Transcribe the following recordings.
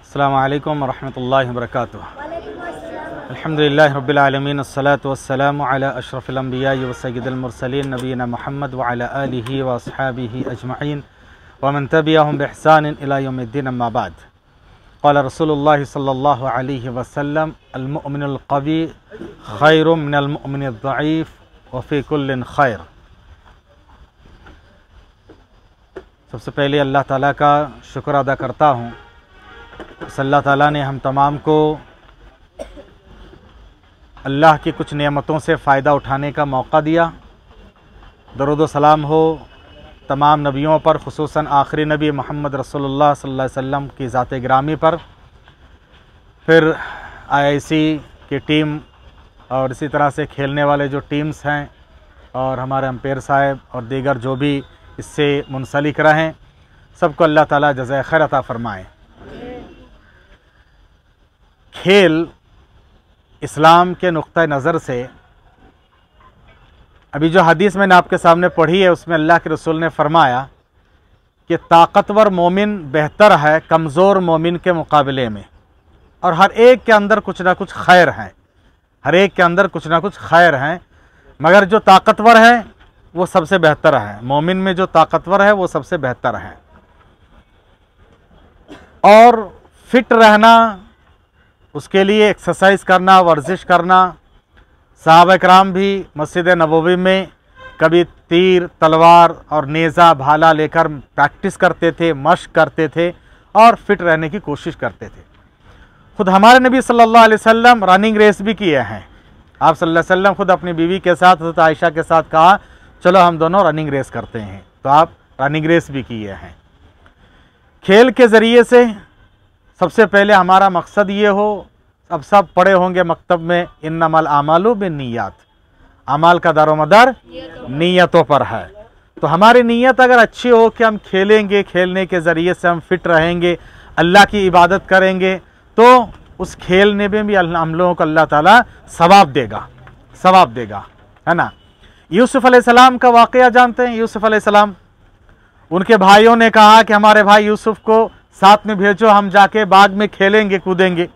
अस्सलामु अलैकुम वरहमतुल्लाहि वबरकातुहू। अल्हम्दुलिल्लाहि रब्बिल आलमीन, अस्सलातु वस्सलामु अला अशरफिल अंबिया व सय्यिदिल मुरसलीन नबीना मुहम्मद व अला आलिहि व अस्हाबिहि अजमईन व मन तबिअहुम बिइहसान इला यौमिद्दीन, अम्मा बाद। क़ाल रसूलुल्लाह सल्लल्लाहु अलैहि वसल्लम, अल मुमिनुल क़वी खैरुम मिनल मुमिनिद दईफ़ व फ़ी कुल्लिन खैर। सबसे पहले अल्लाह ताला का शुक्र अदा करता हूँ। अल्लाह ताला ने हम तमाम को अल्लाह की कुछ नेमतों से फ़ायदा उठाने का मौका दिया। दरूद व सलाम हो तमाम नबियों पर, खुसूसन आखिरी नबी मोहम्मद रसूलुल्लाह सल्लल्लाहु अलैहि वसल्लम की ज़ात गिरामी पर, फिर आईआईसी की टीम और इसी तरह से खेलने वाले जो टीम्स हैं और हमारे अंपायर साहब और दीगर जो भी इससे मुंसलिक रहें, सबको अल्लाह ताला जज़ाए खैर अता फ़रमाए। खेल इस्लाम के नुक्ता नज़र से, अभी जो हदीस मैंने आपके सामने पढ़ी है उसमें अल्लाह के रसूल ने फरमाया कि ताकतवर मोमिन बेहतर है कमज़ोर मोमिन के मुकाबले में, और हर एक के अंदर कुछ ना कुछ खैर है, हर एक के अंदर कुछ ना कुछ खैर है, मगर जो ताकतवर है वो सबसे बेहतर है। मोमिन में जो ताकतवर है वो सबसे बेहतर है। और फिट रहना, उसके लिए एक्सरसाइज करना, वर्जिश करना, सहाबा कराम भी मस्जिद नबवी में कभी तीर, तलवार और नेज़ा, भाला लेकर प्रैक्टिस करते थे, मश्क करते थे और फिट रहने की कोशिश करते थे। खुद हमारे नबी सल्लल्लाहु अलैहि वसल्लम रनिंग रेस भी किए हैं। आप सल्लल्लाहु अलैहि वसल्लम खुद अपनी बीवी के साथ, हज़रत आयशा के साथ कहा चलो हम दोनों रनिंग रेस करते हैं, तो आप रनिंग रेस भी किए हैं। खेल के ज़रिए से सबसे पहले हमारा मकसद ये हो, अब सब पढ़े होंगे मकतब में, इन्नमल आमालु बिन्नियात, अमाल का दारोमदार नीयतों पर है। तो हमारी नीयत अगर अच्छी हो कि हम खेलेंगे, खेलने के ज़रिए से हम फिट रहेंगे, अल्लाह की इबादत करेंगे, तो उस खेलने में भी हम लोगों को अल्लाह ताला सवाब देगा, सवाब देगा, है ना। यूसुफ अलैहिस्सलाम का वाक़या जानते हैं। यूसुफ अलैहिस्सलाम, उनके भाइयों ने कहा कि हमारे भाई यूसुफ को साथ में भेजो, हम जाके बाग में खेलेंगे, कूदेंगे।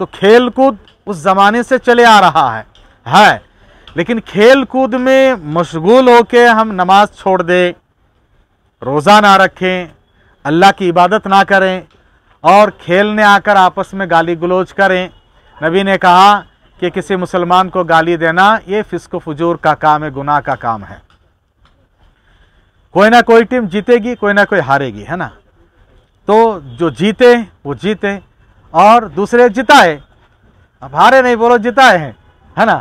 तो खेल कूद उस ज़माने से चले आ रहा है, लेकिन खेल कूद में मशगूल होके हम नमाज छोड़ दें, रोज़ा ना रखें, अल्लाह की इबादत ना करें और खेलने आकर आपस में गाली गलौज करें। नबी ने कहा कि किसी मुसलमान को गाली देना ये फिस्क फुजूर का काम है, गुनाह का काम है। कोई ना कोई टीम जीतेगी, कोई ना कोई हारेगी, है ना। तो जो जीते वो जीते और दूसरे जिताए, अब हारे नहीं बोलो, जिताए हैं, है ना।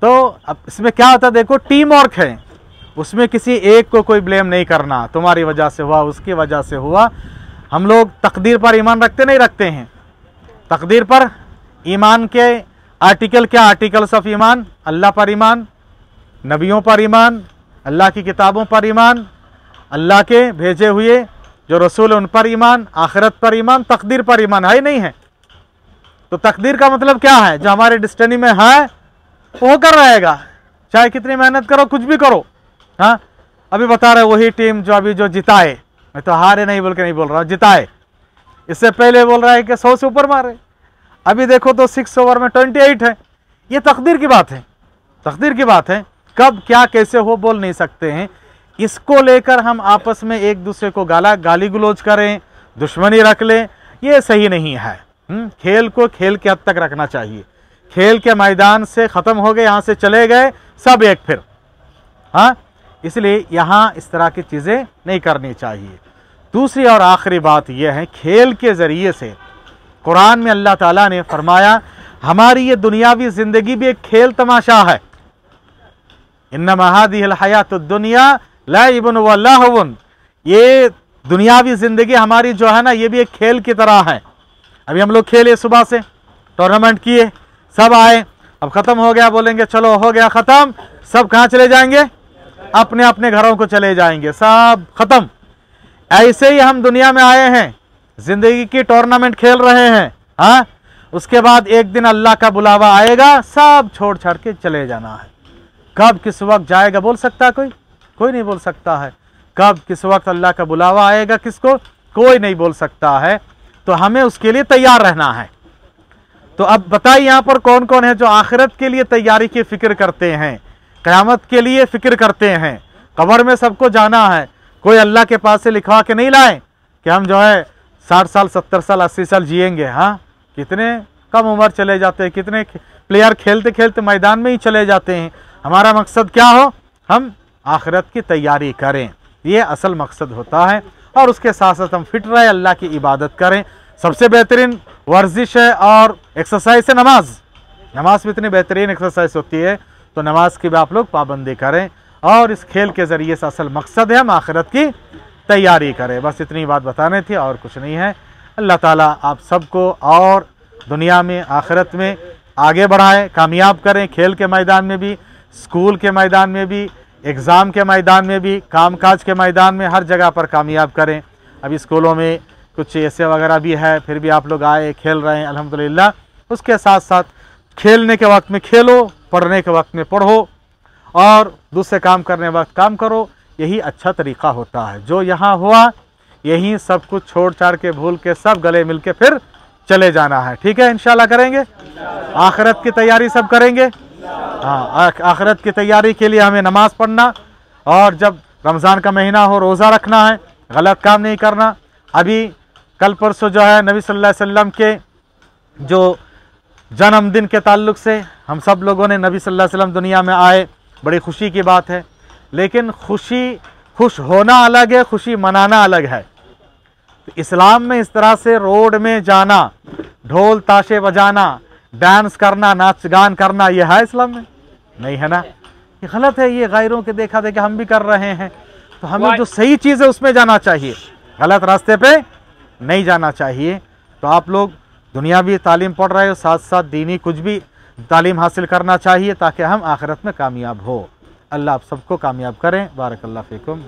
तो अब इसमें क्या होता है, देखो टीम वर्क है, उसमें किसी एक को कोई ब्लेम नहीं करना, तुम्हारी वजह से हुआ, उसकी वजह से हुआ। हम लोग तकदीर पर ईमान रखते नहीं रखते हैं। तकदीर पर ईमान के आर्टिकल क्या, आर्टिकल्स ऑफ ईमान, अल्लाह पर ईमान, नबियों पर ईमान, अल्लाह की किताबों पर ईमान, अल्लाह के भेजे हुए जो रसूल उन पर ईमान, आखिरत पर ईमान, तकदीर पर ईमान है ही नहीं है। तो तकदीर का मतलब क्या है, जो हमारे डिस्टिनी में है वो कर रहेगा, चाहे कितनी मेहनत करो, कुछ भी करो। हाँ, अभी बता रहे वही टीम जो अभी जो जिताए, मैं तो हारे नहीं बोल के नहीं बोल रहा हूँ, जिताए। इससे पहले बोल रहा है कि 100 से ऊपर मारे, अभी देखो तो 6 ओवर में 28 है। ये तकदीर की बात है, तकदीर की बात है। कब क्या कैसे हो बोल नहीं सकते हैं। इसको लेकर हम आपस में एक दूसरे को गाली गलौज करें, दुश्मनी रख लें, ये सही नहीं है। खेल को खेल के हद तक रखना चाहिए। खेल के मैदान से ख़त्म हो गए, यहाँ से चले गए सब एक फिर, हाँ, इसलिए यहाँ इस तरह की चीज़ें नहीं करनी चाहिए। दूसरी और आखिरी बात यह है, खेल के ज़रिए से कुरान में अल्लाह ताला ने फरमाया हमारी ये दुनियावी ज़िंदगी भी एक खेल तमाशा है। इन्नमा हादिहिल हयातुद दुनिया लाइबुन व लहवुन, ये दुनियावी ज़िंदगी हमारी जो है ना, ये भी एक खेल की तरह है। अभी हम लोग खेले, सुबह से टूर्नामेंट किए, सब आए, अब ख़त्म हो गया, बोलेंगे चलो हो गया ख़त्म, सब कहाँ चले जाएंगे, अपने अपने घरों को चले जाएंगे, सब ख़त्म। ऐसे ही हम दुनिया में आए हैं, ज़िंदगी की टूर्नामेंट खेल रहे हैं। हाँ, उसके बाद एक दिन अल्लाह का बुलावा आएगा, सब छोड़ छाड़ के चले जाना है। कब किस वक्त जाएगा बोल सकता है कोई? कोई नहीं बोल सकता है। कब किस वक्त अल्लाह का बुलावा आएगा किसको, कोई नहीं बोल सकता है। तो हमें उसके लिए तैयार रहना है। तो अब बताइए यहाँ पर कौन कौन है जो आखिरत के लिए तैयारी की फ़िक्र करते हैं, क़यामत के लिए फ़िक्र करते हैं। कब्र में सबको जाना है, कोई अल्लाह के पास से लिखवा के नहीं लाए कि हम जो है 60 साल 70 साल 80 साल जिएंगे। हाँ, कितने कम उम्र चले जाते हैं, कितने प्लेयर खेलते खेलते मैदान में ही चले जाते हैं। हमारा मकसद क्या हो, हम आखिरत की तैयारी करें, ये असल मकसद होता है। और उसके साथ साथ हम फिट रहे, अल्लाह की इबादत करें। सबसे बेहतरीन वर्जिश है और एक्सरसाइज है नमाज। नमाज भी इतनी बेहतरीन एक्सरसाइज होती है, तो नमाज की भी आप लोग पाबंदी करें। और इस खेल के ज़रिए से असल मकसद है हम आखिरत की तैयारी करें। बस इतनी बात बताने थी और कुछ नहीं है। अल्लाह ताला आप सबको और दुनिया में आखिरत में आगे बढ़ाए, कामयाब करें। खेल के मैदान में भी, स्कूल के मैदान में भी, एग्ज़ाम के मैदान में भी, कामकाज के मैदान में, हर जगह पर कामयाब करें। अभी स्कूलों में कुछ ऐसे वगैरह भी है, फिर भी आप लोग आए, खेल रहे हैं, अल्हम्दुलिल्लाह। उसके साथ साथ खेलने के वक्त में खेलो, पढ़ने के वक्त में पढ़ो और दूसरे काम करने वक्त काम करो। यही अच्छा तरीक़ा होता है। जो यहाँ हुआ यही सब कुछ छोड़ छाड़ के भूल के सब गले मिल के फिर चले जाना है। ठीक है, इंशाल्लाह करेंगे। आखिरत की तैयारी सब करेंगे। हाँ, आखिरत की तैयारी के लिए हमें नमाज़ पढ़ना, और जब रमज़ान का महीना हो रोज़ा रखना है, गलत काम नहीं करना। अभी कल परसों जो है नबी सल्लल्लाहु अलैहि वसल्लम के जो जन्मदिन के ताल्लुक़ से हम सब लोगों ने, नबी सल्लल्लाहु अलैहि वसल्लम दुनिया में आए, बड़ी खुशी की बात है। लेकिन खुश होना अलग है, खुशी मनाना अलग है। तो इस्लाम में इस तरह से रोड में जाना, ढोल ताशे बजाना, डांस करना, नाच गान करना, यह है इस्लाम में? नहीं है ना, ये गलत है। ये गैरों के देखा देखा हम भी कर रहे हैं। तो हमें जो सही चीज़ है उसमें जाना चाहिए, गलत रास्ते पे नहीं जाना चाहिए। तो आप लोग दुनियावी तालीम पढ़ रहे हो, साथ साथ दीनी कुछ भी तालीम हासिल करना चाहिए ताकि हम आखिरत में कामयाब हो। अल्लाह आप सबको कामयाब करें। बारकल्लाह फ़ीकुम।